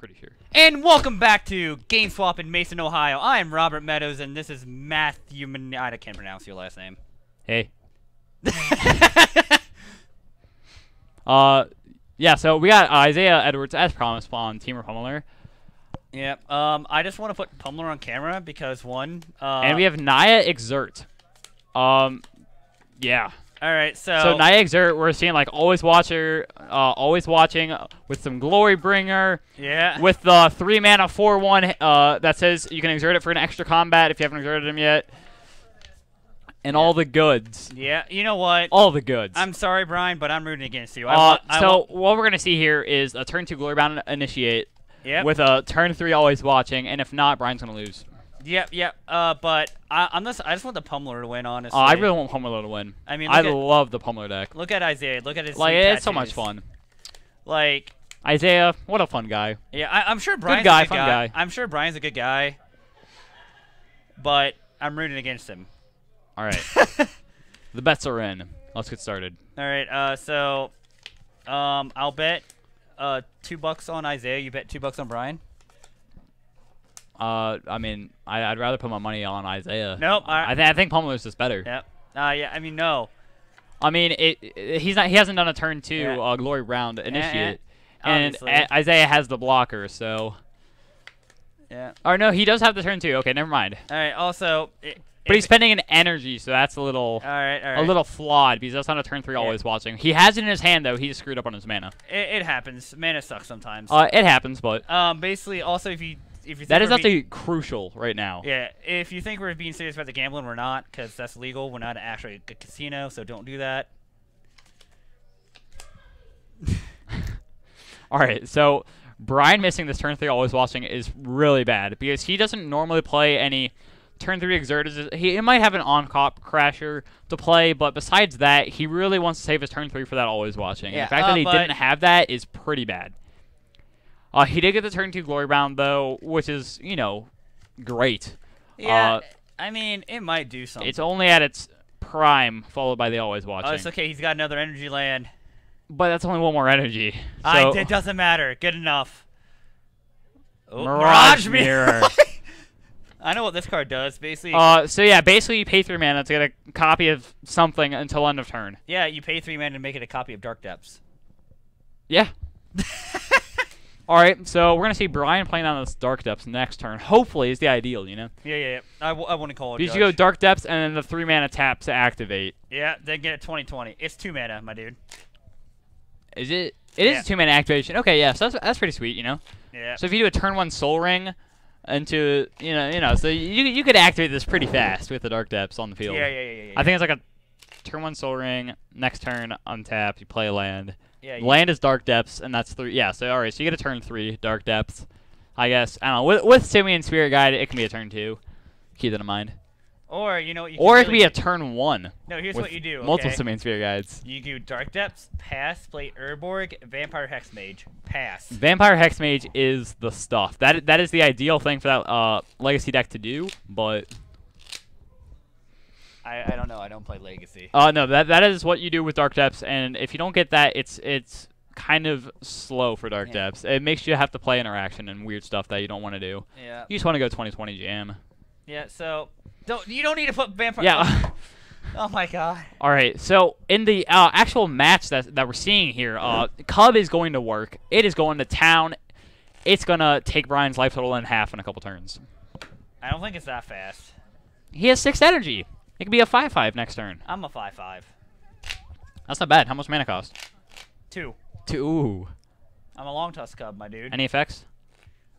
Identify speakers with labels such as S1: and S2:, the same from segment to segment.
S1: Pretty sure.
S2: And welcome back to GameSwap in Mason, Ohio. I am Robert Meadows, and this is Matthew. I can't pronounce your last name.
S1: Hey. Yeah. So we got Isaiah Edwards as promised on Temur Pummeler.
S2: Yeah. I just want to put Pummeler on camera because one.
S1: And we have Naya Exert. Yeah.
S2: All right. So
S1: Naya Exert, we're seeing like always watching with some glory bringer.
S2: Yeah.
S1: With the 3 mana 4/1 that says you can exert it for an extra combat if you haven't exerted him yet. And all the goods.
S2: Yeah. You know what?
S1: All the goods.
S2: I'm sorry, Brian, but I'm rooting against you.
S1: So what we're gonna see here is a turn 2 glory bound initiate.
S2: Yep.
S1: With a turn 3 always watching, and if not, Brian's gonna lose.
S2: Yep. But I just want the Pummeler to win, honestly.
S1: I really want Pummeler to win.
S2: I mean,
S1: I love the Pummeler deck.
S2: Look at Isaiah. Look at his
S1: it's so much fun.
S2: Like
S1: Isaiah, what a fun guy.
S2: Yeah, I'm sure Brian's
S1: good guy,
S2: a good
S1: fun
S2: guy.
S1: guy.
S2: I'm sure Brian's a good guy, but I'm rooting against him.
S1: All right. The bets are in. Let's get started.
S2: All right. I'll bet $2 on Isaiah. You bet $2 on Brian.
S1: I mean, I'd rather put my money on Isaiah.
S2: Nope.
S1: I think Pummeler's just better.
S2: Yep. Yeah. I mean, no.
S1: I mean, he hasn't done a turn 2 glory round initiate, and Isaiah has the blocker, so.
S2: Yeah.
S1: Or no, he does have the turn 2. Okay, never mind.
S2: All right. Also.
S1: But he's spending an energy, so that's a little.
S2: All right.
S1: A little flawed because that's not a turn 3 always watching. He has it in his hand though. He just screwed up on his mana.
S2: It happens. Mana sucks sometimes.
S1: It happens, but.
S2: Basically, also if you think
S1: that is actually crucial right now.
S2: Yeah, if you think we're being serious about the gambling, we're not, because that's illegal. We're not actually a casino, so don't do that.
S1: All right, so Brian missing this turn 3 always watching is really bad because he doesn't normally play any turn 3 exerters. He might have an on-cop crasher to play, but besides that, he really wants to save his turn 3 for that always watching.
S2: Yeah,
S1: the fact that he didn't have that is pretty bad. He did get the turn 2 glory bound though, which is, you know, great.
S2: Yeah, I mean, it might do something.
S1: It's only at its prime, followed by the always watching.
S2: Oh, it's okay. He's got another energy land.
S1: But that's only 1 more energy. So
S2: it doesn't matter. Good enough. Oh,
S1: Mirage Mirror.
S2: I know what this card does, basically.
S1: So yeah, basically you pay 3 mana to get a copy of something until end of turn.
S2: Yeah, you pay 3 mana to make it a copy of Dark Depths.
S1: Yeah. All right, so we're gonna see Brian playing on this Dark Depths next turn. Hopefully, is the ideal, you know.
S2: Yeah. I want to call it.
S1: Because you go Dark Depths and then the 3 mana tap to activate.
S2: Yeah, then get it 20/20. It's 2 mana, my dude.
S1: Is it? It is a 2 mana activation. Okay, yeah, so that's pretty sweet, you know.
S2: Yeah.
S1: So if you do a turn 1 Soul Ring into you know, so you could activate this pretty fast with the Dark Depths on the field.
S2: Yeah.
S1: I think it's like a turn 1 Soul Ring. Next turn untap, you play a land.
S2: Yeah.
S1: Land is Dark Depths, and that's 3. Yeah, so alright, so you get a turn 3 Dark Depths. I guess I don't know. With Simeon Spirit Guide, it can be a turn 2. Keep that in mind.
S2: Or you know what you
S1: or it
S2: can
S1: could be a turn 1.
S2: No, here's what you do. Okay?
S1: Multiple Simeon Spirit Guides.
S2: You do Dark Depths, pass, play Urborg, Vampire Hexmage, pass.
S1: Vampire Hexmage is the stuff. That is the ideal thing for that Legacy deck to do, but.
S2: I don't know. I don't play Legacy.
S1: No, that is what you do with Dark Depths, and if you don't get that, it's kind of slow for Dark Depths. It makes you have to play interaction and weird stuff that you don't want to do.
S2: Yeah.
S1: You just want to go 20/20 jam.
S2: Yeah. So you don't need to put Vampire.
S1: Yeah.
S2: Oh my god.
S1: All right. So in the actual match that we're seeing here, Cub is going to work. It is going to town. It's gonna take Brian's life total in half in a couple turns.
S2: I don't think it's that fast.
S1: He has 6 energy. It could be a 5/5 next turn.
S2: I'm a 5/5.
S1: That's not bad. How much mana cost?
S2: 2.
S1: 2. Ooh.
S2: I'm a long tusk cub, my dude.
S1: Any effects?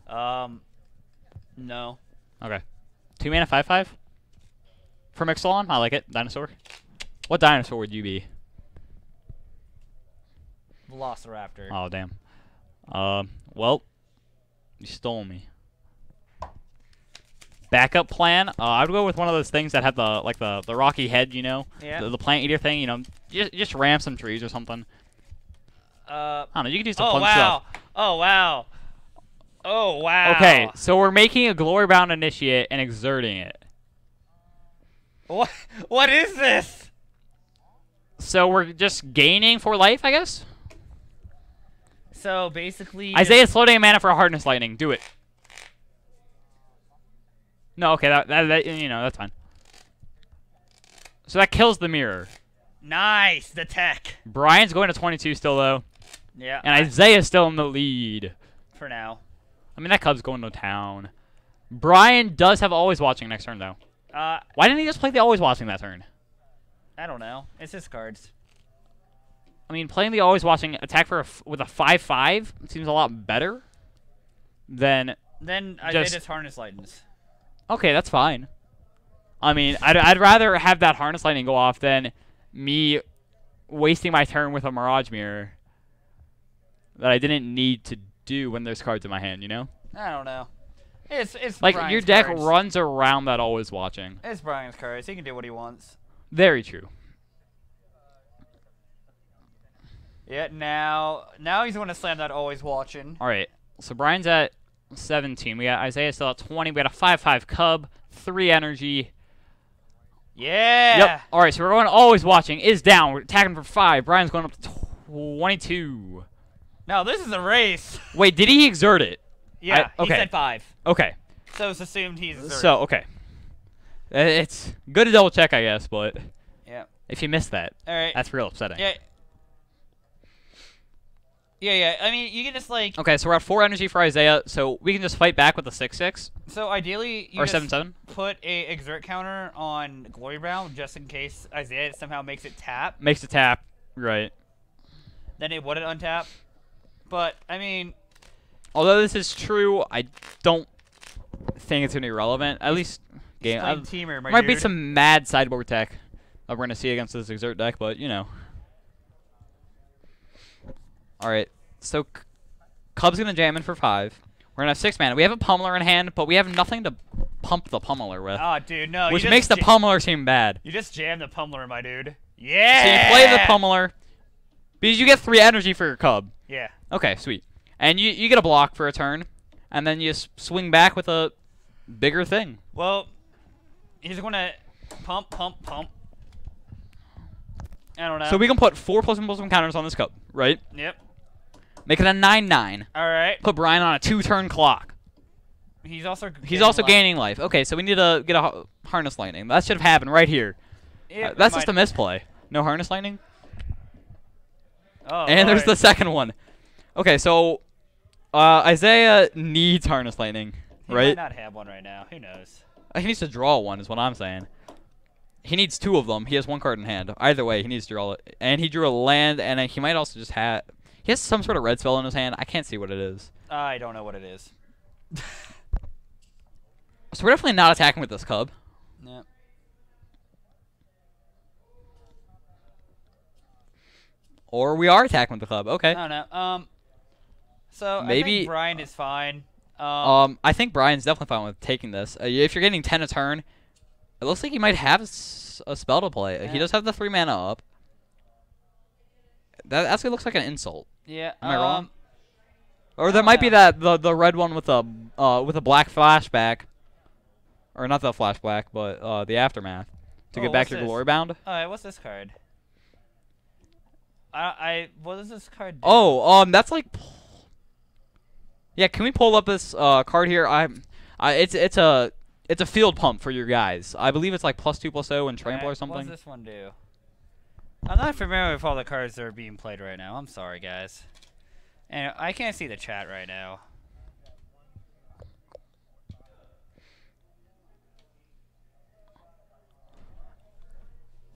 S2: No.
S1: Okay. 2 mana 5/5? For Mixalon? I like it. Dinosaur. What dinosaur would you be?
S2: Velociraptor.
S1: Oh, damn. Well, you stole me. Backup plan? I'd go with one of those things that have the rocky head, you know?
S2: Yeah.
S1: The plant eater thing, you know? Just ram some trees or something. I don't know. You could use the fun stuff.
S2: Oh, wow. Oh, wow.
S1: Okay, so we're making a glory bound initiate and exerting it.
S2: What is this?
S1: So we're just gaining for life, I guess?
S2: So basically,
S1: Isaiah's floating a mana for a Hardness Lightning. Do it. No, okay, that you know, that's fine. So that kills the mirror.
S2: Nice, the tech.
S1: Brian's going to 22 still though.
S2: Yeah.
S1: And Isaiah's still in the lead.
S2: For now.
S1: I mean, that Cub's going to town. Brian does have Always Watching next turn though. Why didn't he just play the Always Watching that turn?
S2: I don't know. It's his cards.
S1: I mean, playing the Always Watching attack for with a 5/5 seems a lot better than.
S2: Then Isaiah just Harness Lightens.
S1: Okay, that's fine. I mean, I'd rather have that Harness Lightning go off than me wasting my turn with a Mirage Mirror that I didn't need to do when there's cards in my hand, you know?
S2: I don't know. It's
S1: like
S2: Brian's
S1: your deck
S2: cards.
S1: runs around that Always Watching.
S2: It's Brian's cards. He can do what he wants.
S1: Very true.
S2: Yeah, now he's going to slam that Always Watching.
S1: All right, so Brian's at 17. We got Isaiah still at 20. We got a 5/5 Cub, 3 energy.
S2: Yeah.
S1: Yep. All right, so we're going Always Watching is down. We're attacking for 5. Brian's going up to 22.
S2: Now this is a race.
S1: Wait, did he exert it?
S2: Yeah,
S1: okay.
S2: He said 5.
S1: Okay.
S2: So it's assumed he's exerted.
S1: So, okay. It's good to double check, I guess, but
S2: yeah.
S1: If you missed that,
S2: all right,
S1: that's real upsetting.
S2: Yeah. Yeah. I mean, you can just like.
S1: Okay, so we're at 4 energy for Isaiah, so we can just fight back with the 6/6.
S2: So ideally, you
S1: or
S2: just
S1: 7/7.
S2: put a exert counter on Glory Brown just in case Isaiah somehow makes it tap.
S1: Makes it tap, right?
S2: Then it wouldn't untap. But I mean,
S1: although this is true, I don't think it's gonna be relevant. At least game.
S2: Temur, my
S1: might
S2: dude.
S1: be some mad sideboard tech that we're gonna see against this exert deck, but you know. All right, so Cub's gonna jam in for 5. We're gonna have 6 mana. We have a Pummeler in hand, but we have nothing to pump the Pummeler with.
S2: Oh, dude, no.
S1: Which makes the Pummeler seem bad.
S2: You just jam the Pummeler, my dude. Yeah.
S1: So you play the Pummeler because you get 3 energy for your Cub.
S2: Yeah.
S1: Okay, sweet. And you get a block for a turn, and then you just swing back with a bigger thing.
S2: Well, he's gonna pump. I don't know.
S1: So we can put 4+1/+1 counters on this Cub, right?
S2: Yep.
S1: Make it a 9/9.
S2: All right.
S1: Put Brian on a 2-turn clock.
S2: He's also
S1: gaining life. Okay, so we need to get a Harness Lightning. That should have happened right here. That's just a misplay. No Harness Lightning.
S2: Oh.
S1: And there's the second one. Okay, so Isaiah needs Harness Lightning, right?
S2: He might not have one right now. Who knows?
S1: He needs to draw one, is what I'm saying. He needs 2 of them. He has 1 card in hand. Either way, he needs to draw it. And he drew a land, and he might also just have... He has some sort of red spell in his hand. I can't see what it is.
S2: I don't know what it is.
S1: So we're definitely not attacking with this Cub.
S2: No.
S1: Or we are attacking with the Cub. Okay.
S2: I don't know. So
S1: maybe
S2: I think Brian is fine.
S1: I think Brian's definitely fine with taking this. If you're getting 10 a turn, it looks like he might have a spell to play.
S2: Yeah.
S1: He does have the 3 mana up. That actually looks like an insult.
S2: Yeah.
S1: Am I wrong? Or there might be that the red one with a black flashback, or not the flashback, but the aftermath to get back your glory bound.
S2: All right, what's this card? What does this card do?
S1: Oh, that's like. Yeah, can we pull up this card here? It's a field pump for your guys. I believe it's like +2/+0 and trample or something.
S2: What does this one do? I'm not familiar with all the cards that are being played right now. I'm sorry, guys. And I can't see the chat right now.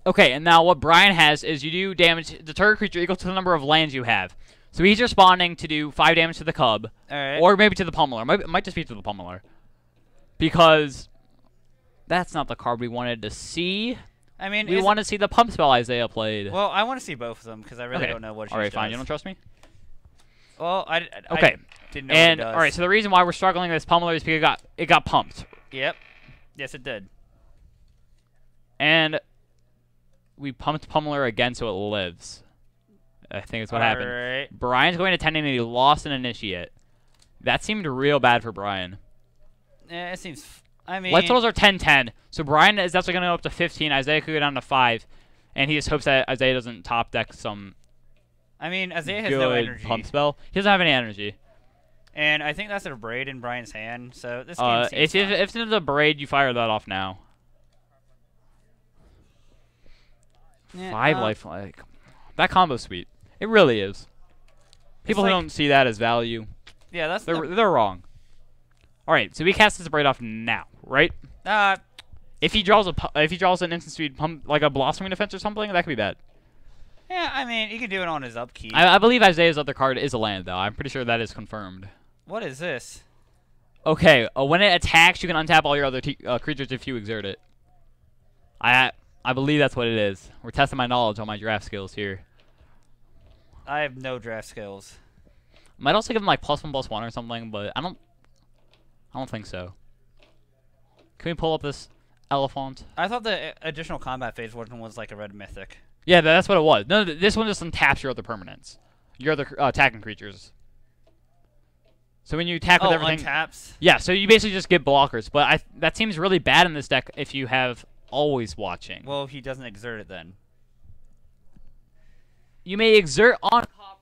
S1: Okay, and now what Brian has is you do damage to the target creature equal to the number of lands you have. So he's responding to do 5 damage to the Cub, or maybe to the Pummeler. It might just be to the Pummeler, because that's not the card we wanted to see.
S2: I mean,
S1: we want to see the pump spell Isaiah played.
S2: Well, I want to see both of them because I really don't know what.
S1: All right, fine. You don't trust me?
S2: Well, I didn't know.
S1: And
S2: what it does.
S1: all right, so the reason why we're struggling with this Pummeler is because it got pumped.
S2: Yep. Yes, it did.
S1: And we pumped Pummeler again, so it lives. I think that's what happened.
S2: Right.
S1: Brian's going to 10 and he lost an initiate. That seemed real bad for Brian.
S2: Yeah, it seems. I mean,
S1: life totals are 10-10, so Brian is actually going to go up to 15. Isaiah could go down to 5, and he just hopes that Isaiah doesn't top deck some
S2: I mean, Isaiah has no
S1: good
S2: energy.
S1: pump spell. He doesn't have any energy.
S2: And I think that's a braid in Brian's hand, so this game seems
S1: if
S2: fine.
S1: it's a braid, you fire that off now.
S2: Yeah,
S1: 5 life, like that combo's sweet. It really is. People who don't see that as value,
S2: yeah,
S1: they're wrong. All right, so we cast this braid off now, right? If he draws an instant speed pump like a blossoming defense or something, that could be bad.
S2: Yeah, I mean, you can do it on his upkeep.
S1: I believe Isaiah's other card is a land, though. I'm pretty sure that is confirmed.
S2: What is this?
S1: Okay, when it attacks, you can untap all your other creatures if you exert it. I believe that's what it is. We're testing my knowledge on my draft skills here.
S2: I have no draft skills.
S1: Might also give him like +1/+1 or something, but I don't think so. Can we pull up this elephant?
S2: I thought the additional combat phase one was like a red mythic.
S1: Yeah, that's what it was. No, this one just untaps your other permanents, your other attacking creatures. So when you attack with everything,
S2: untaps.
S1: Yeah, so you basically just get blockers. But that seems really bad in this deck if you have always watching.
S2: Well, he doesn't exert it then.
S1: You may exert on top.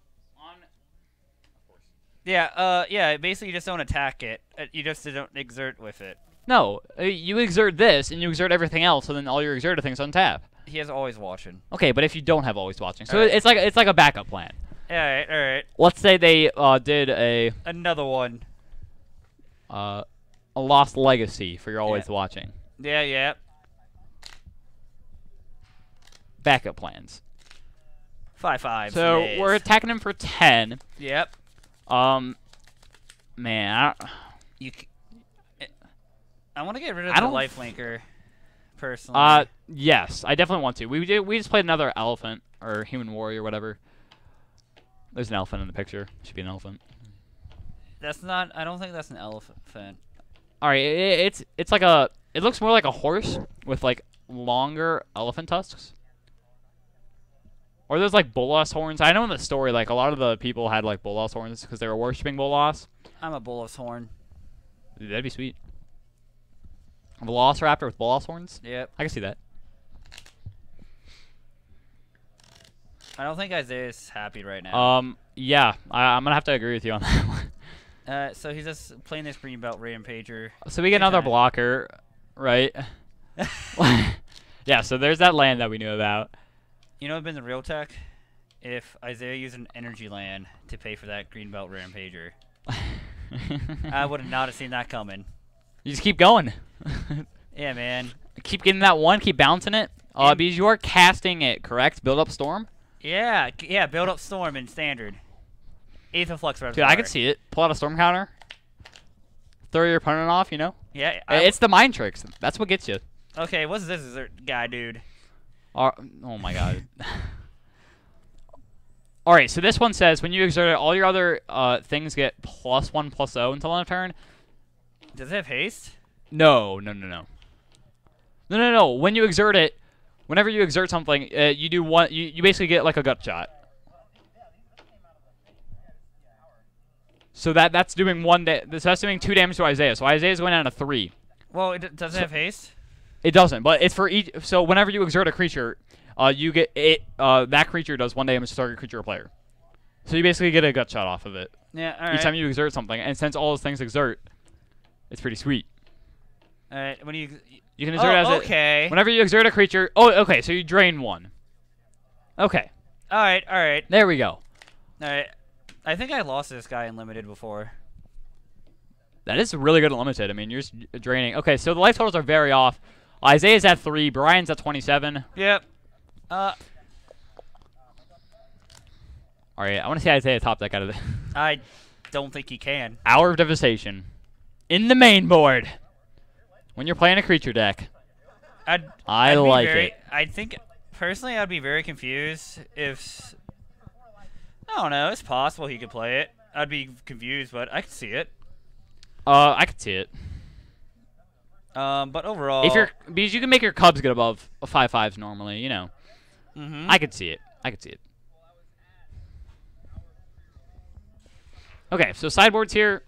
S2: Yeah. Basically, you just don't attack it. You just don't exert with it.
S1: No, you exert this and you exert everything else, and then all your exerted things untap.
S2: He has always watching.
S1: Okay, but if you don't have always watching, so
S2: Right.
S1: it's like a backup plan.
S2: All right.
S1: Let's say they did
S2: Another one.
S1: a lost legacy for your always watching.
S2: Yeah.
S1: Backup plans.
S2: 5/5.
S1: So
S2: yes.
S1: we're attacking him for 10.
S2: Yep.
S1: Man,
S2: I want to get rid of the lifelinker, personally.
S1: Yes, I definitely want to. We just played another elephant or human warrior, whatever. There's an elephant in the picture. Should be an elephant.
S2: That's not. I don't think that's an elephant.
S1: All right, it's like a. It looks more like a horse with like longer elephant tusks. Or there's like Bolas horns. I know in the story, like a lot of the people had like Bolas horns because they were worshiping Bolas.
S2: I'm a Bolas horn.
S1: Dude, that'd be sweet. A Velociraptor with Bolas horns?
S2: Yep.
S1: I can see that.
S2: I don't think Isaiah's happy right now.
S1: Yeah, I'm gonna have to agree with you on that one.
S2: So he's just playing this green belt rampager.
S1: So we get another blocker, right? Yeah, so there's that land that we knew about.
S2: You know what'd been the real tech? If Isaiah used an energy land to pay for that green belt rampager. I would not have seen that coming.
S1: You just keep going.
S2: Yeah, man.
S1: Keep getting that one, keep bouncing it. Because you are casting it, correct? Build up Storm?
S2: Yeah, build up Storm in standard. Aether Flux Reservoir.
S1: Dude, I can see it. Pull out a Storm counter. Throw your opponent off, you know?
S2: Yeah.
S1: It's the mind tricks. That's what gets you.
S2: Okay, what's this guy, dude?
S1: Oh my god. Alright, so this one says, when you exert it, all your other things get +1/+0 until end of turn.
S2: Does it have haste?
S1: No. When you exert it, whenever you exert something, you do one. You basically get like a gut shot. So that's doing that's doing 2 damage to Isaiah. So Isaiah's going down to 3.
S2: Well, does it have haste?
S1: It doesn't, but it's for each. So whenever you exert a creature, you get it. That creature does 1 damage to target creature or player. So you basically get a gut shot off of it.
S2: Yeah. All right.
S1: Each time you exert something, and since all those things exert, it's pretty sweet.
S2: All right. When you
S1: can exert as
S2: okay.
S1: Whenever you exert a creature. Oh, okay. So you drain 1. Okay.
S2: All right.
S1: There we go.
S2: All right. I think I lost this guy in limited before.
S1: That is really good at limited. I mean, you're just draining. Okay, so the life totals are very off. Isaiah's at 3. Brian's at 27.
S2: Yep.
S1: All right, I want to see Isaiah top deck out of this.
S2: I don't think he can.
S1: Hour of Devastation. In the main board. When you're playing a creature deck. I like it.
S2: I think, personally, I'd be very confused if... I don't know. It's possible he could play it. I'd be confused, but I could see it.
S1: I could see it.
S2: But overall...
S1: Because you can make your Cubs get above 5/5s normally, you know.
S2: Mm-hmm.
S1: I could see it. Okay, so sideboards here.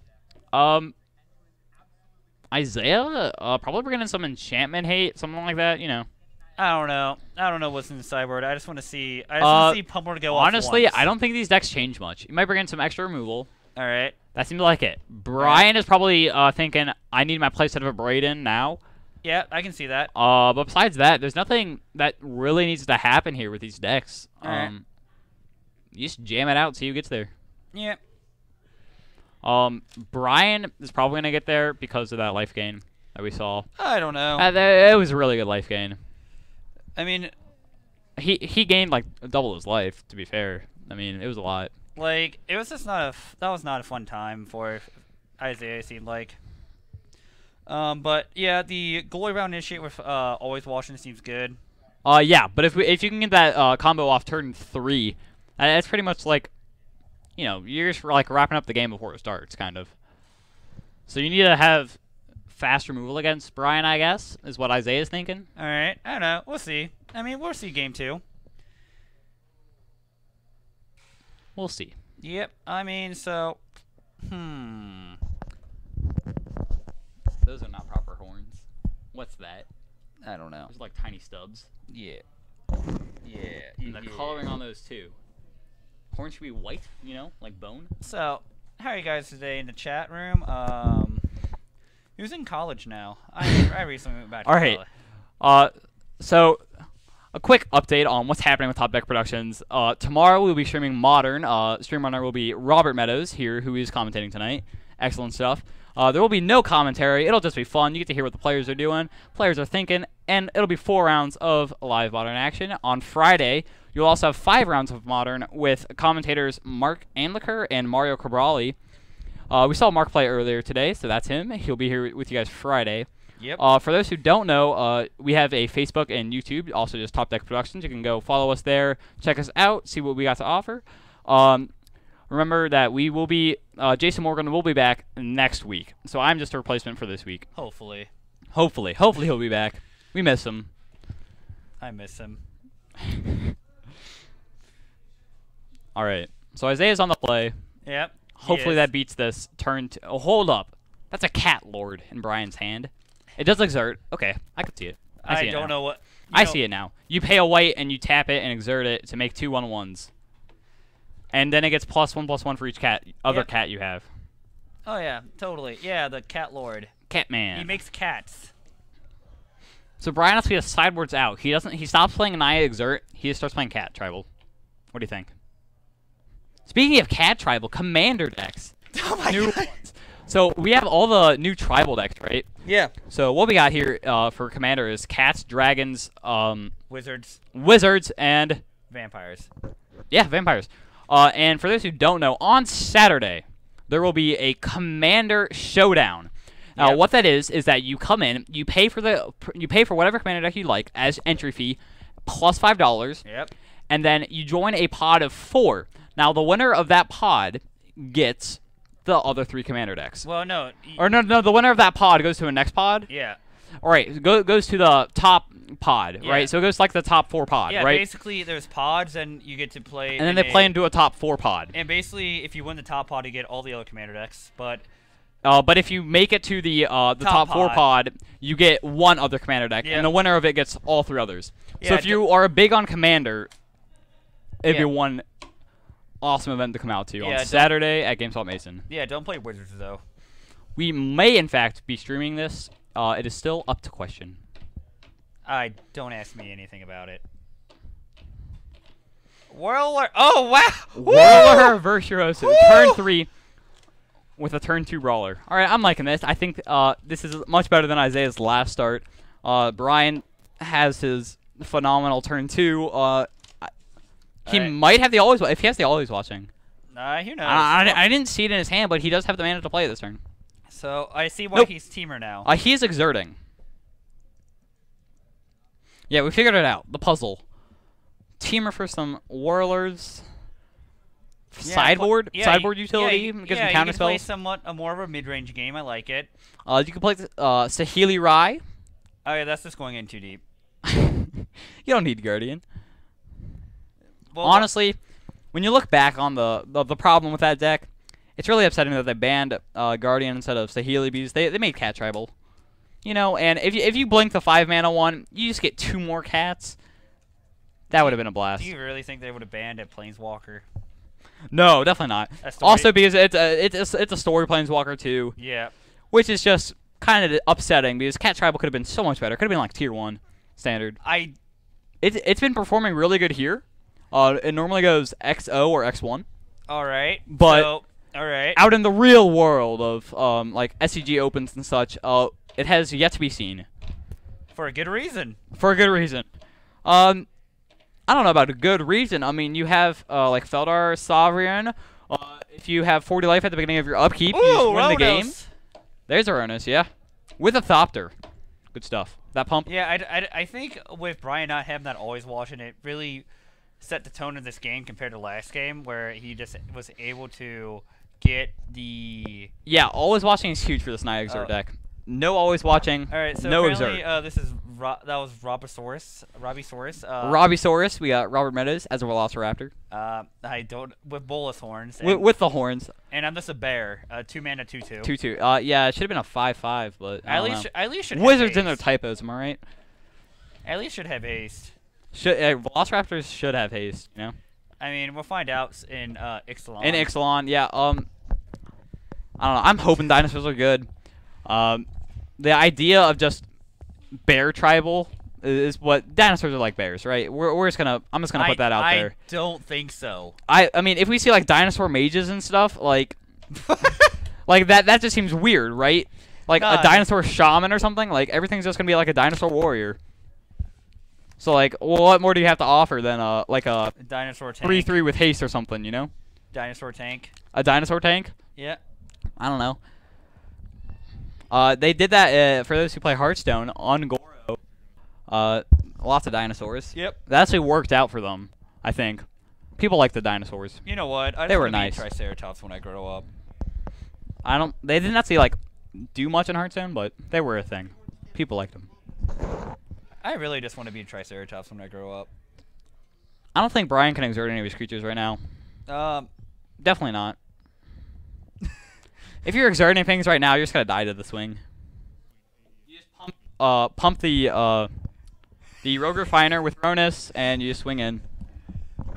S1: Isaiah, probably bringing in some enchantment hate, something like that, you know.
S2: I don't know. I don't know what's in the sideboard. I just want to see. I just want to see Pummeler go off
S1: Honestly,
S2: once.
S1: I don't think these decks change much. You might bring in some extra removal.
S2: All right.
S1: That seems like it. Brian is probably thinking, I need my playset of a Braden now.
S2: Yeah, I can see that.
S1: But besides that, there's nothing that really needs to happen here with these decks.
S2: Alright.
S1: You just jam it out, see who gets there.
S2: Yeah.
S1: Brian is probably going to get there because of that life gain that we saw.
S2: I don't know.
S1: It was a really good life gain.
S2: I mean,
S1: he gained like double his life, to be fair. I mean, it was a lot.
S2: like, it was just not that was not a fun time for Isaiah, it seemed like. But yeah, the goalie round initiate with always Washington seems good.
S1: Yeah, but if you can get that combo off turn 3, that's pretty much like, you know, you're just like wrapping up the game before it starts, kind of. So you need to have fast removal against Brian, I guess, is what Isaiah's thinking.
S2: All right, I don't know. We'll see. I mean, we'll see game 2.
S1: We'll see.
S2: Yep. I mean, so,
S1: Those are not proper horns. What's that?
S2: I don't know.
S1: Those are like tiny stubs.
S2: Yeah. Yeah.
S1: And the coloring on those too. Horns should be white, you know, like bone.
S2: So, how are you guys today in the chat room? Who's in college now? I recently went back to college.
S1: All right. So a quick update on what's happening with Top Deck Productions. Tomorrow we'll be streaming Modern. Stream runner will be Robert Meadows here, who is commentating tonight. Excellent stuff. There will be no commentary. It'll just be fun. You get to hear what the players are doing, players are thinking, and it'll be 4 rounds of live Modern action. On Friday, you'll also have 5 rounds of Modern with commentators Mark Anliker and Mario Cabrali. We saw Mark play earlier today, so that's him. He'll be here with you guys Friday.
S2: Yep.
S1: For those who don't know, we have a Facebook and YouTube, also just Top Deck Productions. You can go follow us there, check us out, see what we got to offer. Remember that we will be, Jason Morgan will be back next week. So I'm just a replacement for this week.
S2: Hopefully.
S1: Hopefully he'll be back. We miss him.
S2: I miss him.
S1: All right. So Isaiah's on the play.
S2: Yep.
S1: Hopefully that beats this turn. Oh, hold up. That's a Cat Lord in Brian's hand. It does exert. Okay, I can see it.
S2: I
S1: see it
S2: don't
S1: now.
S2: know what.
S1: I see it now. You pay a white and you tap it and exert it to make 2 1/1s. And then it gets +1/+1 for each other cat you have.
S2: Oh yeah, totally. Yeah, the Cat Lord.
S1: Catman.
S2: He makes cats.
S1: So Brian has to be a sideboards out. He stops playing Naya Exert. He just starts playing Cat Tribal. What do you think? Speaking of Cat Tribal, Commander decks.
S2: Oh my god.
S1: So we have all the new tribal decks, right?
S2: Yeah.
S1: So what we got here for Commander is cats, dragons,
S2: Wizards,
S1: and
S2: vampires.
S1: Yeah, vampires. And for those who don't know, on Saturday there will be a Commander Showdown. Now, what that is that you come in, you pay for whatever Commander deck you like as entry fee, plus $5.
S2: Yep.
S1: And then you join a pod of 4. Now, the winner of that pod gets the other 3 Commander decks.
S2: Well, no.
S1: No, the winner of that pod goes to the next pod.
S2: Yeah.
S1: All right, goes to the top pod, right? So it goes to, like, the top 4 pod,
S2: yeah,
S1: right?
S2: Basically, there's pods, and you get to play.
S1: And then they play into a top 4 pod.
S2: And basically, if you win the top pod, you get all the other Commander decks. But
S1: if you make it to the top 4 pod, you get 1 other Commander deck, and the winner of it gets all 3 others.
S2: Yeah,
S1: so if you are big on Commander, it'd be one awesome event to come out to on Saturday at GameSwap Mason.
S2: Yeah, don't play Wizards, though.
S1: We may, in fact, be streaming this. It is still up to question.
S2: Don't ask me anything about it. Whirler. Oh, wow.
S1: Whirler Virtuoso. Turn 3 with a turn 2 Brawler. All right, I'm liking this. I think this is much better than Isaiah's last start. Brian has his phenomenal turn 2. He might have the always. If he has the always watching.
S2: Who knows?
S1: I didn't see it in his hand, but he does have the mana to play this turn.
S2: So I see why he's Temur now.
S1: He is exerting. Yeah, we figured it out. The puzzle. Temur for some Whirlers. Sideboard utility. Get some counter
S2: you can
S1: spells.
S2: play somewhat more of a mid-range game. I like it.
S1: You can play Saheeli Rai.
S2: Oh yeah, that's just going in too deep.
S1: You don't need Guardian.
S2: Well,
S1: honestly, when you look back on the problem with that deck, it's really upsetting that they banned Guardian instead of Saheeli because they made Cat Tribal. You know, and if you blink the 5-mana one, you just get 2 more cats. That would have been a blast.
S2: Do you really think they would have banned a Planeswalker?
S1: No, definitely not. Also, because it's a story Planeswalker too.
S2: Yeah.
S1: Which is just kind of upsetting because Cat Tribal could have been so much better. Could have been like tier 1 standard. It's been performing really good here. It normally goes XO or X1.
S2: All right.
S1: But
S2: all right.
S1: Out in the real world of like SCG opens and such, it has yet to be seen.
S2: For a good reason.
S1: For a good reason. I don't know about a good reason. I mean, you have like Feldar Sovereign. If you have 40 life at the beginning of your upkeep, you just win the game. There's Aronos, yeah. With a Thopter. Good stuff. That pump?
S2: Yeah, I think with Brian not having that always watching, it really set the tone of this game compared to last game where he just was able to get the...
S1: Yeah, always watching is huge for this Naya Exert deck. No always watching,
S2: all right, so
S1: no
S2: apparently,
S1: Exert.
S2: This is that was Robbiesaurus.
S1: Robbiesaurus, we got Robert Meadows as a Velociraptor.
S2: I don't... With Bolus horns.
S1: With the horns.
S2: And I'm just a bear. 2-mana, 2/2.
S1: 2/2. Yeah, it should have been a 5/5, but
S2: at least should
S1: Wizards
S2: have
S1: in their typos, am I right?
S2: At least should have haste.
S1: Velociraptors should have haste, you know?
S2: I mean, we'll find out in Ixalan.
S1: In Ixalan, yeah. I don't know. I'm hoping dinosaurs are good. The idea of just bear tribal is what dinosaurs are like bears, right? I'm just gonna put that out there.
S2: I don't think so.
S1: I mean, if we see like dinosaur mages and stuff, like like that just seems weird, right? Like a dinosaur shaman or something. Like everything's just gonna be like a dinosaur warrior. So like, well, what more do you have to offer than like a
S2: dinosaur tank
S1: 3/3 with haste or something, you know?
S2: Dinosaur tank.
S1: A dinosaur tank?
S2: Yeah.
S1: I don't know. They did that for those who play Hearthstone on Goro. Lots of dinosaurs.
S2: Yep.
S1: That actually worked out for them, I think. People like the dinosaurs.
S2: You know what? They
S1: were nice.
S2: Triceratops when I grow up.
S1: They didn't actually like do much in Hearthstone, but they were a thing. People liked them.
S2: I really just want to be a Triceratops when I grow up.
S1: I don't think Brian can exert any of his creatures right now. Definitely not. If you're exerting things right now, you're just gonna die to the swing. You just pump the Rogue Refiner with Ronus, and you just swing in.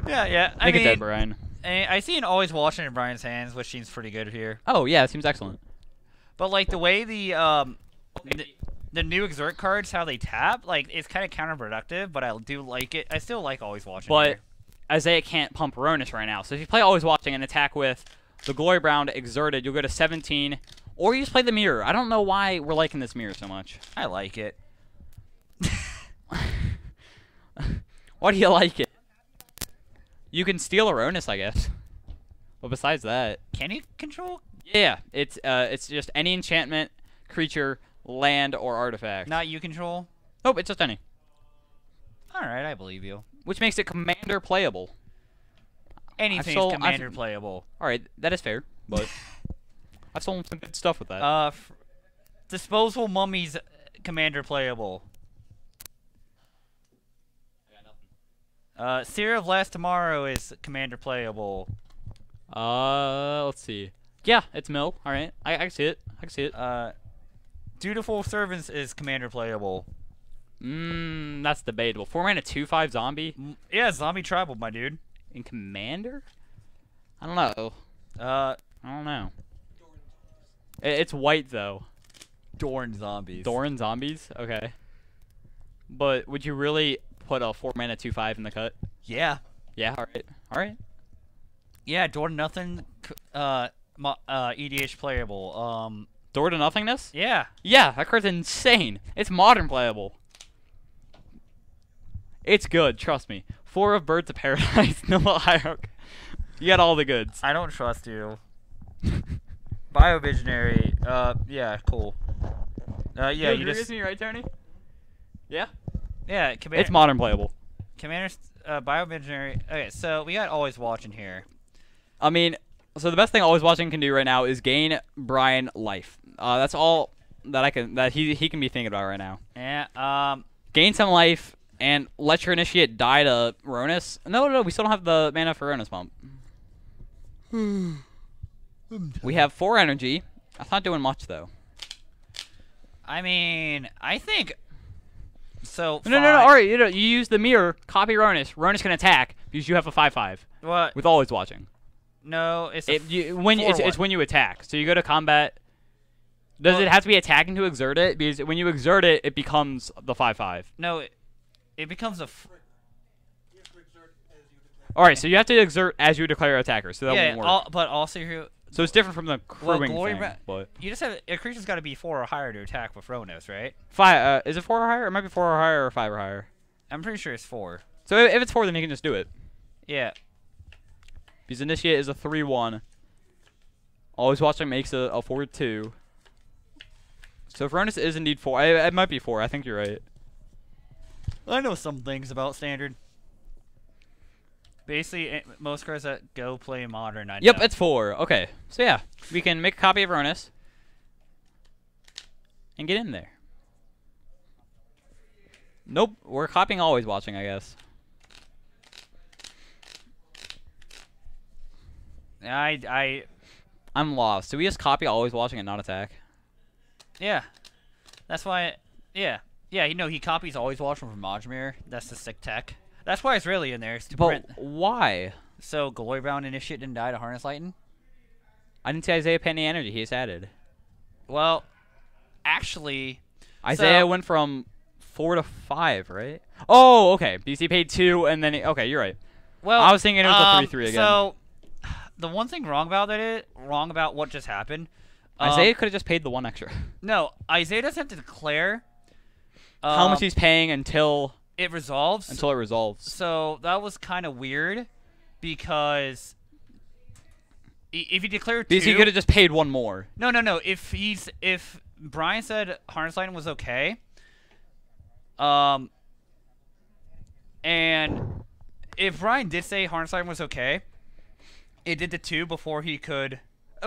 S2: Yeah.
S1: Make it dead, Brian.
S2: I see an always watching in Brian's hands, which seems pretty good here.
S1: Oh yeah, it seems excellent.
S2: But like the way the new Exert cards, how they tap, like it's kind of counterproductive, but I do like it. I still like always watching.
S1: But
S2: here.
S1: Isaiah can't pump Ronus right now, so if you play always watching and attack with the Glory Bound Exerted, you'll go to 17, or you just play the mirror. I don't know why we're liking this mirror so much.
S2: I like it.
S1: Why do you like it? You can steal a Ronus, I guess. But besides that,
S2: can you control?
S1: Yeah, it's just any enchantment, creature, land, or artifact.
S2: Not you control?
S1: Nope, it's just any.
S2: All right, I believe you.
S1: Which makes it commander playable.
S2: Anything is commander playable.
S1: All right, that is fair, but I've sold some good stuff with that.
S2: Disposable mummies, commander playable. Seer of Last Tomorrow is commander playable.
S1: Let's see. Yeah, it's mill. All right, I can see it. I can see it.
S2: Dutiful Servants is commander playable.
S1: That's debatable. 4-mana 2/5 zombie.
S2: Yeah, zombie tribal, my dude.
S1: In commander? I don't know. I don't know. It's white though.
S2: Dorn zombies.
S1: Dorn zombies? Okay. But would you really put a 4-mana 2/5 in the cut?
S2: Yeah.
S1: Yeah, alright. Alright.
S2: Yeah, Dorn nothing EDH playable.
S1: Door to nothingness?
S2: Yeah.
S1: Yeah, that card's insane. It's modern playable. It's good, trust me. 4 of Birds of Paradise, Noble Hierarch. You got all the goods.
S2: I don't trust you. Biovisionary. Yeah, cool. Yeah, you
S1: agree
S2: just...
S1: with me, right, Tony? Yeah?
S2: Yeah,
S1: it's modern playable.
S2: Commander, Biovisionary. Okay, so we got Always Watching here.
S1: I mean, so the best thing Always Watching can do right now is gain Brian life. That's all that he can be thinking about right now.
S2: Yeah.
S1: Gain some life and let your initiate die to Ronus. No, we still don't have the mana for Ronus pump. We have 4 energy. That's not doing much though.
S2: I mean, I think. So
S1: No. All right, you use the mirror, copy Ronus. Ronus can attack because you have a 5/5.
S2: What?
S1: With always watching.
S2: No, it's
S1: it's when you attack. So you go to combat. Does it have to be attacking to exert it? Because when you exert it, it becomes the 5/5.
S2: No, it becomes a.
S1: All right, so you have to exert as you declare attacker. So that won't work.
S2: But also
S1: so it's different from the crewing
S2: Glory
S1: thing. But
S2: you just have a creature's got to be 4 or higher to attack with Ronus, right?
S1: 5. Is it 4 or higher? It might be 4 or higher or 5 or higher.
S2: I'm pretty sure it's 4.
S1: So if it's 4, then you can just do it.
S2: Yeah.
S1: Because initiate is a 3/1. Always watching makes a 4/2. So if Ronus is indeed 4, it might be 4. I think you're right.
S2: I know some things about standard. Basically, most cards that go play modern, I know.
S1: Yep, it's 4. Okay. So yeah, we can make a copy of Ronus and get in there. Nope, we're copying always watching, I guess. I'm lost. Do we just copy always watching and not attack?
S2: Yeah. That's why. Yeah. Yeah, he copies always watching from Majmir. That's the sick tech. That's why it's really in there. It's to print.
S1: Why?
S2: So Glory Bound Initiate didn't die to Harness Lighten?
S1: I didn't see Isaiah pay any energy. He just added.
S2: Well, actually,
S1: Isaiah went from 4 to 5, right? Oh, okay. BC paid 2, and then okay, you're right.
S2: Well,
S1: I was thinking it was a 3/3 again.
S2: So the one thing wrong about what just happened.
S1: Isaiah could have just paid the 1 extra.
S2: No, Isaiah doesn't have to declare
S1: how much he's paying until
S2: it resolves.
S1: Until it resolves.
S2: So that was kind of weird because if he declared 2,
S1: he could have just paid 1 more.
S2: No. If Brian said Harness Lighting was okay, and if Brian did say Harness Lighting was okay, it did the 2 before he could.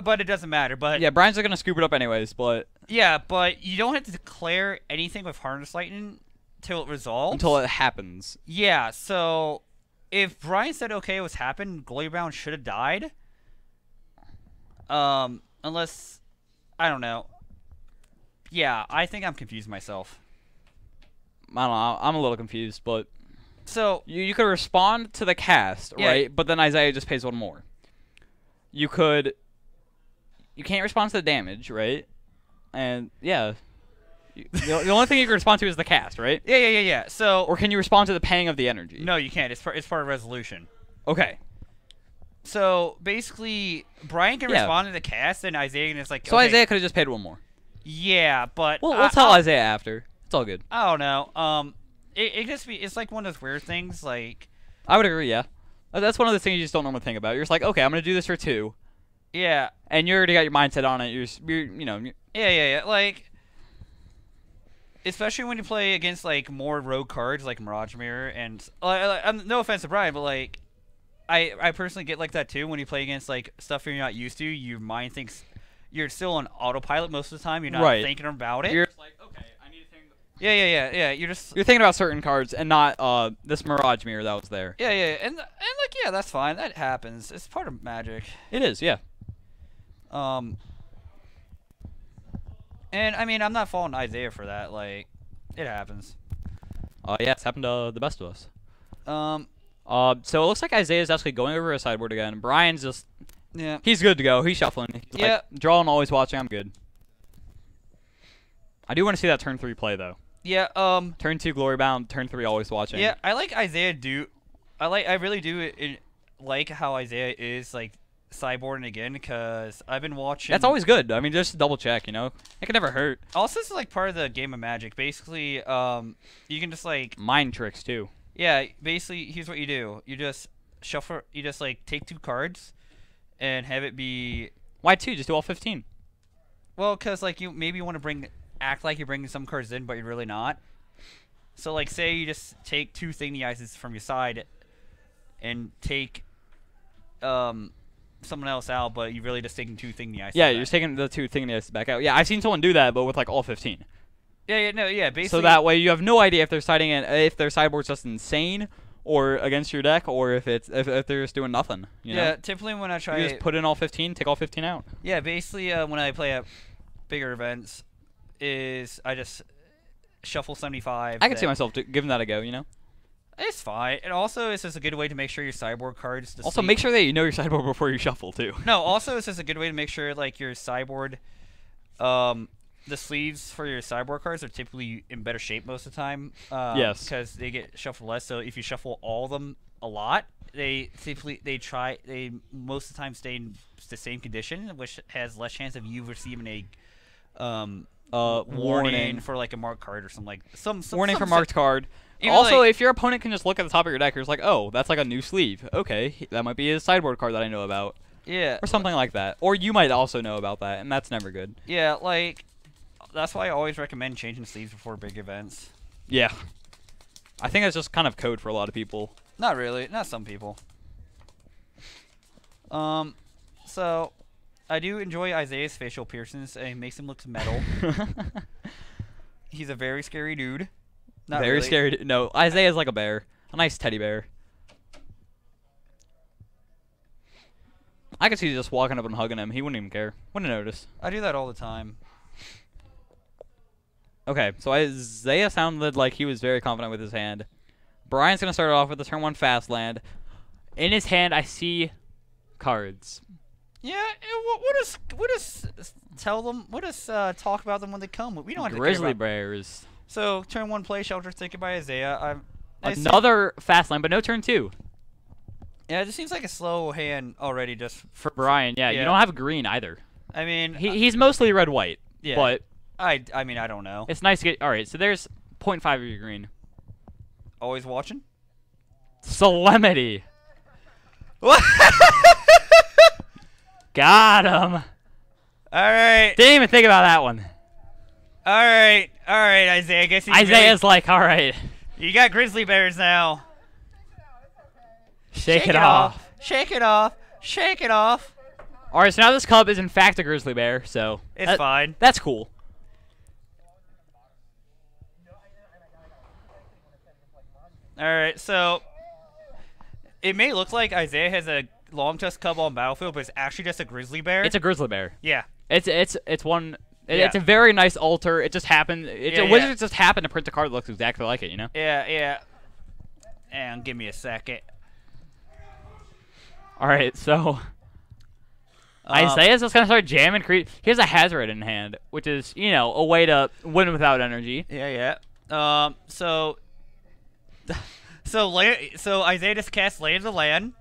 S2: But it doesn't matter. But
S1: yeah, Brian's gonna scoop it up anyways. But
S2: yeah, but you don't have to declare anything with Harness Lightning till it resolves.
S1: Until it happens.
S2: Yeah. So if Brian said okay, it was happened, Glory Bound should have died. Unless I don't know. Yeah, I think I'm confused myself.
S1: I don't know. I'm a little confused, but
S2: so
S1: you could respond to the cast, right? But then Isaiah just pays 1 more. You can't respond to the damage, right? And yeah, the only thing you can respond to is the cast, right?
S2: Yeah. So
S1: or can you respond to the paying of the energy?
S2: No, you can't. It's part of resolution.
S1: Okay.
S2: So basically, Brian can respond to the cast, and Isaiah is like.
S1: So okay. Isaiah could have just paid 1 more.
S2: Yeah, but
S1: we'll tell Isaiah after. It's all good.
S2: I don't know. It's like one of those weird things. Like
S1: I would agree. Yeah, that's one of the things you just don't normally think about. You're just like, okay, I'm gonna do this for 2.
S2: Yeah.
S1: And you already got your mindset on it.
S2: Yeah. Like, especially when you play against like more rogue cards like Mirage Mirror and no offense to Brian, but like, I personally get like that too when you play against like stuff you're not used to. Your mind thinks you're still on autopilot most of the time. You're not thinking about it.
S1: You're just like, okay, I need to think.
S2: Yeah. You're
S1: thinking about certain cards and not this Mirage Mirror that was there.
S2: Yeah. And like that's fine. That happens. It's part of Magic.
S1: It is. Yeah.
S2: And I mean, I'm not faulting Isaiah for that. Like, it happens.
S1: Yeah, it's happened to the best of us. So it looks like Isaiah's actually going over his sideboard again. Brian's just, he's good to go. He's shuffling. Like, drawing, always watching. I'm good. I do want to see that turn 3 play though.
S2: Yeah.
S1: Turn 2 Glory Bound. Turn 3 always watching.
S2: Yeah, I like Isaiah. I really do like how Isaiah is like sideboarding again because I've been watching.
S1: That's always good. I mean, just double check, It can never hurt.
S2: Also, it's like part of the game of Magic. Basically, you can just like
S1: mind tricks too.
S2: Yeah, basically, here's what you do: you just shuffle. You just like take 2 cards, and have it be.
S1: Why 2? Just do all 15.
S2: Well, because like you maybe want to act like you're bringing some cards in, but you're really not. So like, say you just take 2 Thingy Ices from your side, and take someone else out, but you're really just taking 2 Thingy Ices.
S1: Yeah, you're just taking the 2 Thingy Ices back out. Yeah, I've seen someone do that, but with like all 15.
S2: Yeah, basically.
S1: So that way you have no idea if they're if their sideboard's just insane or against your deck, or if they're just doing nothing.
S2: Yeah, typically when I try,
S1: you just put in all 15, take all 15 out.
S2: Yeah, basically when I play at bigger events, is I just shuffle 75.
S1: I can see myself giving that a go, you know?
S2: It's fine. And also, it's just a good way to make sure your sideboard cards...
S1: Also, make sure that you know your sideboard before you shuffle, too.
S2: No, also, it's just a good way to make sure, like, your sideboard... the sleeves for your sideboard cards are typically in better shape most of the time.
S1: Yes.
S2: Because they get shuffled less. So if you shuffle all of them a lot, they most of the time stay in the same condition, which has less chance of you receiving a warning for like a marked card or something like some
S1: warning for marked card.
S2: Even
S1: Also,
S2: like,
S1: if your opponent can just look at the top of your deck, you're just like, oh, that's like a new sleeve. Okay, that might be a sideboard card that I know about.
S2: Yeah.
S1: Or something like that. Or you might also know about that, and that's never good.
S2: Yeah, like, that's why I always recommend changing sleeves before big events.
S1: Yeah. I think that's just kind of code for a lot of people.
S2: Not really. Not some people. So, I do enjoy Isaiah's facial piercings. It makes him look metal. He's a very scary dude. Not
S1: very
S2: really.
S1: scary. No, Isaiah's like a bear. A nice teddy bear. I could see you just walking up and hugging him. He wouldn't even care. Wouldn't notice.
S2: I do that all the time.
S1: Okay, so Isaiah sounded like he was very confident with his hand. Brian's going to start off with the turn 1 fast land. In his hand, I see cards.
S2: Yeah, what does tell them? What does talk about them when they come? We don't have to care
S1: Grizzly
S2: about.
S1: bears.
S2: So turn 1 play shelter taken by Isaiah.
S1: Another fast land, but no turn 2.
S2: Yeah, it just seems like a slow hand already. Just
S1: for Brian, yeah, you don't have green either.
S2: I mean,
S1: he's mostly red-white.
S2: Yeah,
S1: but
S2: I mean, I don't know.
S1: It's nice to get. All right, so there's 0.5 of your green.
S2: Always watching.
S1: Solemnity. What? Got him.
S2: All right.
S1: Didn't even think about that one.
S2: All right, Isaiah. I guess
S1: Isaiah's really, like, all right.
S2: You got grizzly bears now.
S1: Shake it off.
S2: Shake it off. Shake it off.
S1: All right, so now this cub is in fact a grizzly bear, so
S2: it's fine.
S1: That's cool.
S2: All right, so it may look like Isaiah has a long tusk cub on battlefield, but it's actually just a grizzly bear.
S1: It's a grizzly bear.
S2: Yeah.
S1: It's one. It's a very nice altar. It just happened. Wizards just happened to print a card that looks exactly like it. You know.
S2: Yeah. And give me a second.
S1: All right, so Isaiah's just gonna start jamming. He has a Hazard in hand, which is a way to win without energy.
S2: Yeah. So Isaiah just casts Lay of the Land.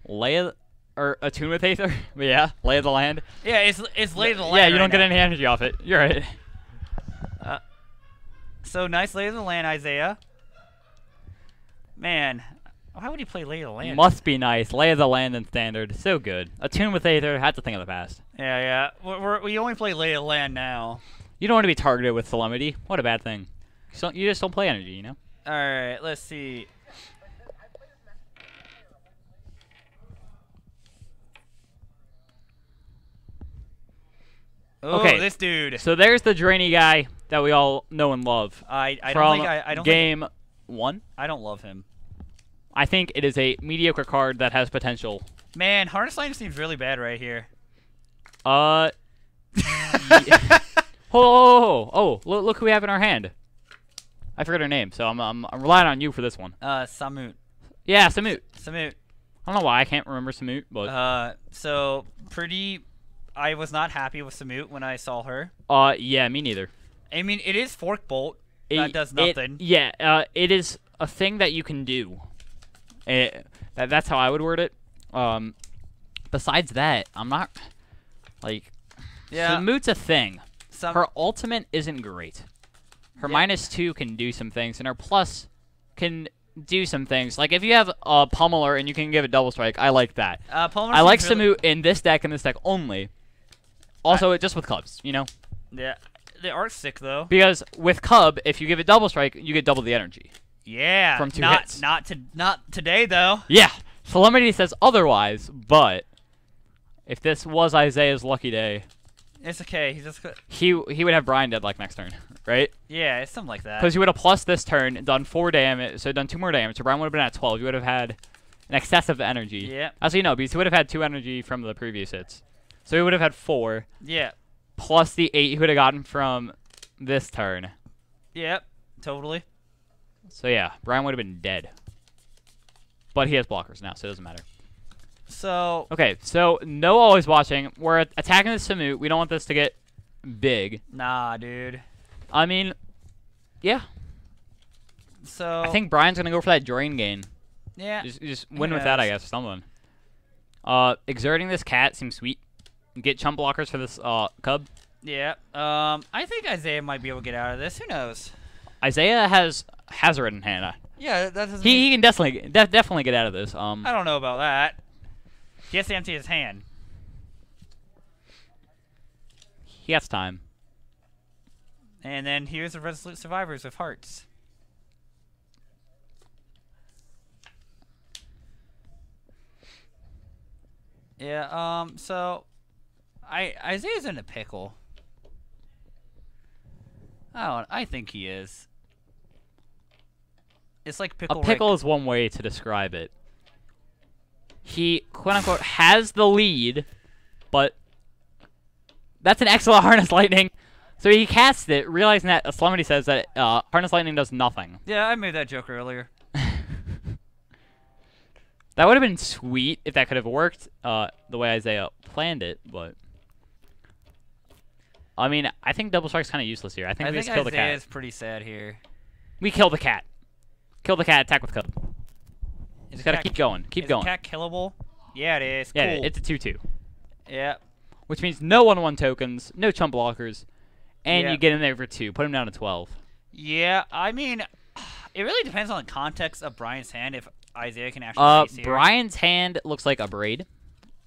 S1: Or Attune with Aether. But yeah, Lay of the Land.
S2: Yeah, it's Lay of the Land.
S1: Yeah, you don't get any energy off it. You're right.
S2: So nice Lay of the Land, Isaiah. Man, why would he play Lay of the Land?
S1: Must be nice. Lay of the Land and Standard. So good. Attune with Aether. That's a thing of the past.
S2: Yeah. We only play Lay of the Land now.
S1: You don't want to be targeted with Solemnity. What a bad thing. So you just don't play energy, you know?
S2: Alright, let's see. Oh,
S1: okay,
S2: this dude.
S1: So there's the Drainy guy that we all know and love.
S2: I don't
S1: game 1.
S2: I don't love him.
S1: I think it is a mediocre card that has potential.
S2: Man, Harness Line seems really bad right here.
S1: Yeah. Oh, look who we have in our hand. I forgot her name, so I'm relying on you for this one.
S2: Samut.
S1: Yeah, Samut.
S2: Samut.
S1: I don't know why I can't remember Samut, but
S2: so I was not happy with Samut when I saw her.
S1: Yeah, me neither.
S2: I mean, it is Fork Bolt. That does nothing.
S1: It is a thing that you can do. That's how I would word it. Besides that, I'm not like. Yeah. Samut's a thing. Her ultimate isn't great. Her -2 can do some things, and her plus can do some things. Like if you have a Pummeler and you can give it double strike, I like that. I like Samut in this deck and this deck only. Also, just with Cubs, you know.
S2: Yeah, they are sick though.
S1: Because with Cub, if you give it double strike, you get double the energy.
S2: Yeah.
S1: From 2 hits.
S2: Not today though.
S1: Yeah. Solemnity says otherwise, but if this was Isaiah's lucky day,
S2: it's okay.
S1: He would have Brian dead like next turn, right?
S2: Yeah, it's something like that.
S1: Because you would have plus this turn, done 4 damage, so done 2 more damage. So Brian would have been at 12. You would have had an excessive energy.
S2: Yeah.
S1: As you know, because he would have had 2 energy from the previous hits, so he would have had 4.
S2: Yeah.
S1: plus the 8 he would have gotten from this turn.
S2: Yep, totally.
S1: So yeah, Brian would have been dead. But he has blockers now, so it doesn't matter.
S2: So
S1: Okay, so no always watching. We're attacking the Temur. We don't want this to get big.
S2: nah, dude.
S1: I mean, yeah.
S2: So
S1: I think Brian's gonna go for that drain gain.
S2: yeah,
S1: Just win with that, I guess, or something. Exerting this cat seems sweet. Get chump blockers for this cub.
S2: yeah. I think Isaiah might be able to get out of this. Who knows?
S1: Isaiah has Hazard in hand.
S2: Yeah, that doesn't.
S1: He can definitely get out of this.
S2: I don't know about that. He has to empty his hand.
S1: He has time.
S2: And then here's the Resolute Survivors with hearts. Yeah, so Isaiah's in a pickle. I think he is. It's like pickle.
S1: A pickle is one way to describe it. He, quote unquote, has the lead, but that's an excellent Harness Lightning. So he casts it, realizing that somebody says that Harness Lightning does nothing.
S2: Yeah, I made that joke earlier.
S1: That would have been sweet if that could have worked the way Isaiah planned it, but I mean, I think Double Strike's kind of useless here. I think we just kill the cat.
S2: Isaiah's pretty sad here.
S1: We kill the cat. Kill the cat, attack with Cub. Just gotta keep going. Keep going.
S2: Is the cat killable? Yeah, it is.
S1: Yeah,
S2: cool.
S1: it's a 2-2.
S2: Yeah.
S1: Which means no 1/1 tokens, no chump blockers, and
S2: Yeah.
S1: you get in there for 2. Put him down to 12.
S2: Yeah, I mean, it really depends on the context of Brian's hand if Isaiah can actually face here.
S1: Brian's hand looks like a Braid,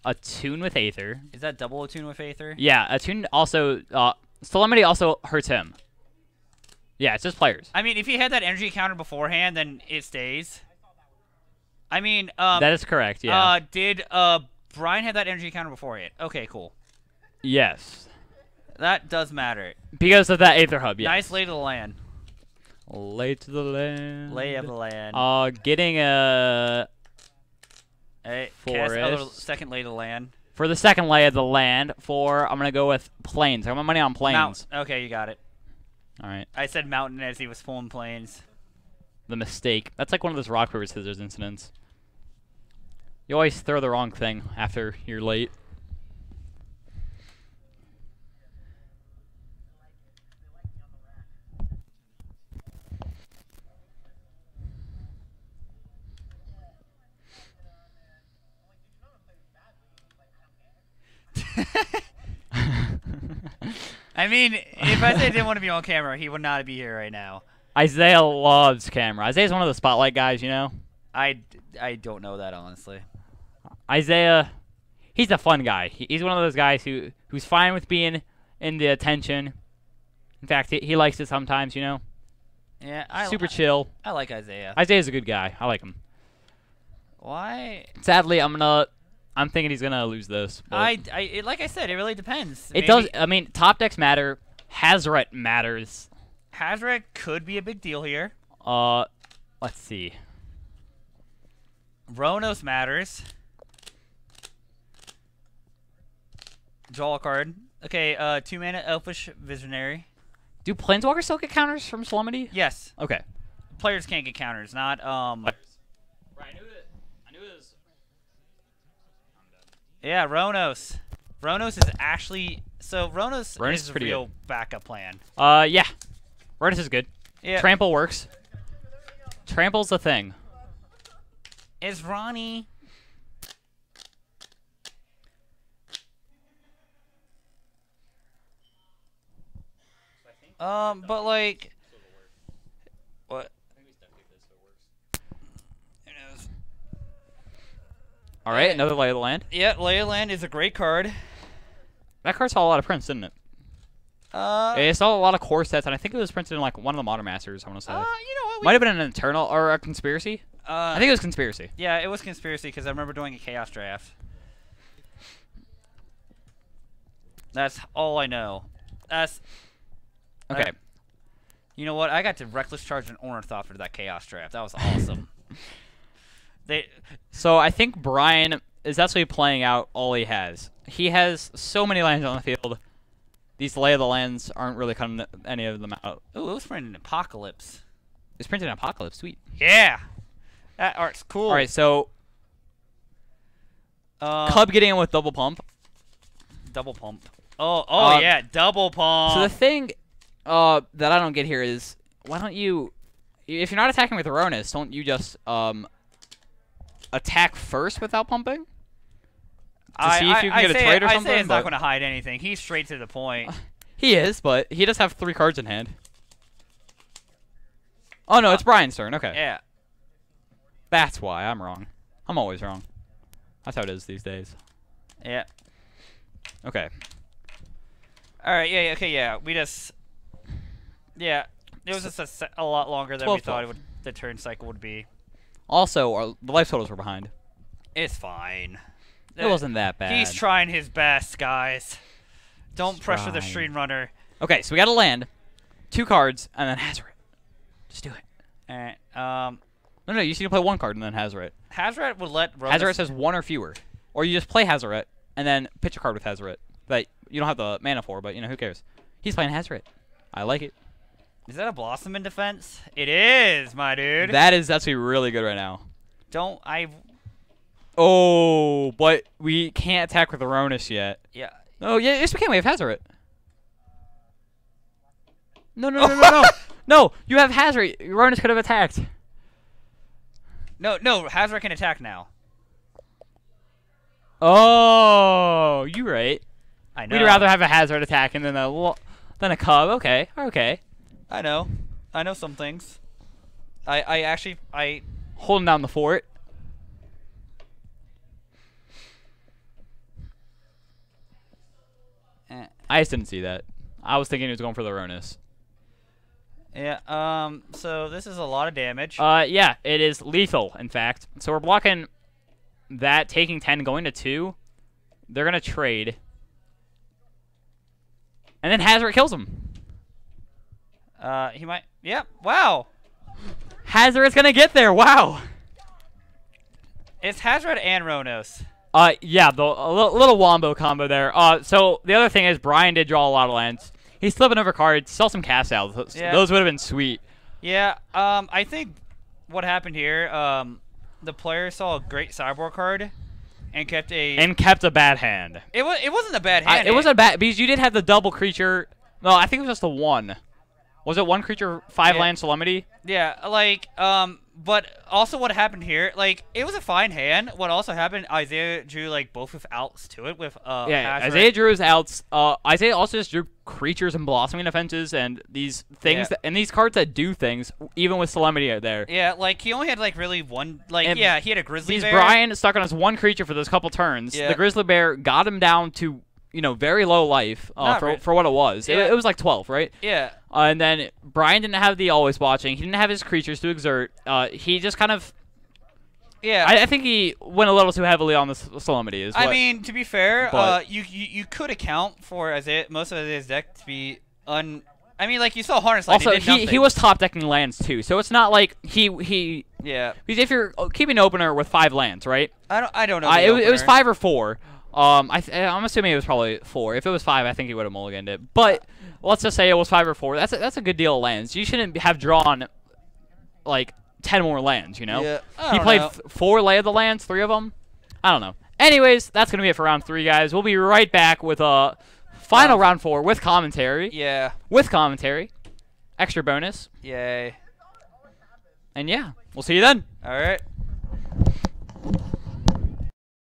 S1: a Tune with Aether.
S2: Is that double Attune with Aether?
S1: Yeah, a Tune also, Solemnity also hurts him. Yeah, it's just players.
S2: I mean, if he had that energy counter beforehand, then it stays. I mean,
S1: that is correct, yeah.
S2: did Brian have that energy counter beforehand? Okay, cool.
S1: Yes.
S2: That does matter.
S1: Because of that Aether Hub, yes.
S2: Nice lay to the land.
S1: Lay to the land.
S2: Lay of the land.
S1: Getting a
S2: Cast other
S1: forest.
S2: second lay to the land.
S1: For the second lay of the land, I'm going to go with plains. I got my money on plains.
S2: Mount. Okay, you got it.
S1: All right.
S2: I said mountain as he was pulling plains.
S1: The mistake. That's like one of those rock, paper, scissors incidents. You always throw the wrong thing after you're late.
S2: I mean, if Isaiah didn't want to be on camera, he would not be here right now.
S1: Isaiah loves camera. Isaiah's one of the spotlight guys, you know?
S2: I don't know that, honestly.
S1: Isaiah, he's a fun guy. He's one of those guys who's fine with being in the attention. In fact, he likes it sometimes, you know?
S2: Yeah,
S1: Super chill.
S2: I like Isaiah.
S1: Isaiah's a good guy. I like him.
S2: Why?
S1: Sadly, I'm thinking he's gonna lose this.
S2: like I said, it really depends.
S1: It does. I mean, top decks matter. Hazret matters.
S2: Hazret could be a big deal here.
S1: Let's see.
S2: Ronos matters. Draw a card. Okay, 2 mana Elfish Visionary.
S1: Do Planeswalkers still get counters from Solemnity?
S2: Yes.
S1: Okay.
S2: Players can't get counters, not
S1: Right, I knew it was.
S2: Yeah, Ronos. Ronos is actually Ronos is a
S1: pretty
S2: real
S1: good.
S2: backup plan.
S1: Yeah. Ronos is good.
S2: Yeah.
S1: Trample works. Trample's the thing.
S2: It's Ronnie. But like, what? Who knows?
S1: All right, another Lay of the Land.
S2: Yeah, Lay of the Land is a great card.
S1: That card saw a lot of prints, didn't it? It saw a lot of core sets, and I think it was printed in like one of the Modern Masters. I want to say.
S2: You know what?
S1: Might have been an Eternal or a Conspiracy. I think it was Conspiracy.
S2: Yeah, it was Conspiracy because I remember doing a Chaos draft. That's all I know. That's
S1: Okay.
S2: You know what? I got to Reckless Charge an Ornithopter for that Chaos draft. That was awesome.
S1: So I think Brian is actually playing out all he has. He has so many lands on the field. these lay of the lands aren't really cutting any of them out.
S2: Ooh, it was printed in Apocalypse.
S1: It's printed in Apocalypse. Sweet.
S2: Yeah. That art's cool.
S1: All right, so Cub getting in with double pump.
S2: Double pump. Oh yeah, double pump.
S1: So the thing that I don't get here is, why don't you, if you're not attacking with Aronis, don't you just attack first without pumping? To see if you can get a trade or something?
S2: I say it's not going to hide anything. He's straight to the point.
S1: He is, but he does have 3 cards in hand. Oh, no, it's Brian's turn. Okay.
S2: Yeah.
S1: That's why. I'm wrong. I'm always wrong. That's how it is these days.
S2: Yeah.
S1: Okay.
S2: All right. Yeah. Okay. Yeah. We just. Yeah. It was just a lot longer than we thought the turn cycle would be.
S1: Also, the life totals were behind.
S2: It's fine.
S1: It wasn't that bad.
S2: He's trying his best, guys. Don't pressure the stream runner.
S1: Okay, so we got to land 2 cards and then Hazoret. Just do it.
S2: Alright.
S1: No, you just need to play 1 card and then Hazoret.
S2: Hazoret would let
S1: Hazoret says 1 or fewer. Or you just play Hazoret and then pitch a card with Hazoret that you don't have the mana for, but, who cares? He's playing Hazoret. I like it.
S2: Is that a Blossom in defense? It is, my dude.
S1: That is actually really good right now. Oh, but we can't attack with Aronis yet.
S2: Yeah.
S1: Oh, yeah, yes we can. We have Hazoret. No. No, you have Hazoret. Aronis could have attacked.
S2: No, Hazoret can attack now.
S1: Oh, you're right.
S2: I know.
S1: We'd rather have a Hazoret attacking than a Cub. Okay.
S2: I know some things. I actually
S1: holding down the fort. I just didn't see that. I was thinking he was going for the Aronis.
S2: Yeah, so this is a lot of damage.
S1: Yeah, it is lethal, in fact. So we're blocking that, taking 10, going to 2. They're going to trade. And then Hazoret kills him.
S2: He might... Yeah, wow!
S1: Hazoret's going to get there, wow!
S2: It's Hazoret and Ronos.
S1: Yeah, a little wombo combo there. So the other thing is Brian did draw a lot of lands. He's flipping over cards, sell some cast outs.
S2: Yeah.
S1: Those would have been sweet.
S2: Yeah, I think what happened here, the player saw a great sideboard card and kept a
S1: bad hand.
S2: It wasn't a bad hand.
S1: It wasn't bad because you did have the double creature. No, I think it was just the 1. Was it 1 creature, 5 land Solemnity?
S2: Yeah, like, but also what happened here, like, it was a fine hand. What also happened, Isaiah drew, like, both with outs to it with,
S1: yeah,
S2: Hazoret.
S1: Isaiah drew his outs. Isaiah also just drew creatures and blossoming defenses and these things, and these cards that do things, even with Solemnity there.
S2: Yeah, like, he only had, like, really one, like, he had a Grizzly Bear.
S1: Brian stuck on his 1 creature for those couple turns.
S2: Yeah.
S1: The Grizzly Bear got him down to, very low life for what it was.
S2: Yeah.
S1: It was like 12, right?
S2: Yeah.
S1: And then Brian didn't have the always watching. He didn't have his creatures to exert. He just kind of...
S2: Yeah.
S1: I think he went a little too heavily on the Solemnity.
S2: I mean, to be fair, you could account for most of Isaiah's deck to be I mean, like, you saw Harness Light.
S1: Also, he was top decking lands, too. So it's not like he...
S2: Yeah.
S1: Because if you're keeping an opener with 5 lands, right?
S2: I don't know.
S1: It was 5 or 4. I'm assuming it was probably 4. If it was 5, I think he would have mulliganed it. But let's just say it was 5 or 4. That's a good deal of lands. You shouldn't have drawn like 10 more lands.
S2: Yeah.
S1: He played 4 Lay of the Lands, 3 of them. I don't know. Anyways, that's gonna be it for round 3, guys. We'll be right back with a final round 4 with commentary.
S2: Yeah.
S1: With commentary, extra bonus.
S2: Yay.
S1: And yeah, we'll see you then.
S2: All right.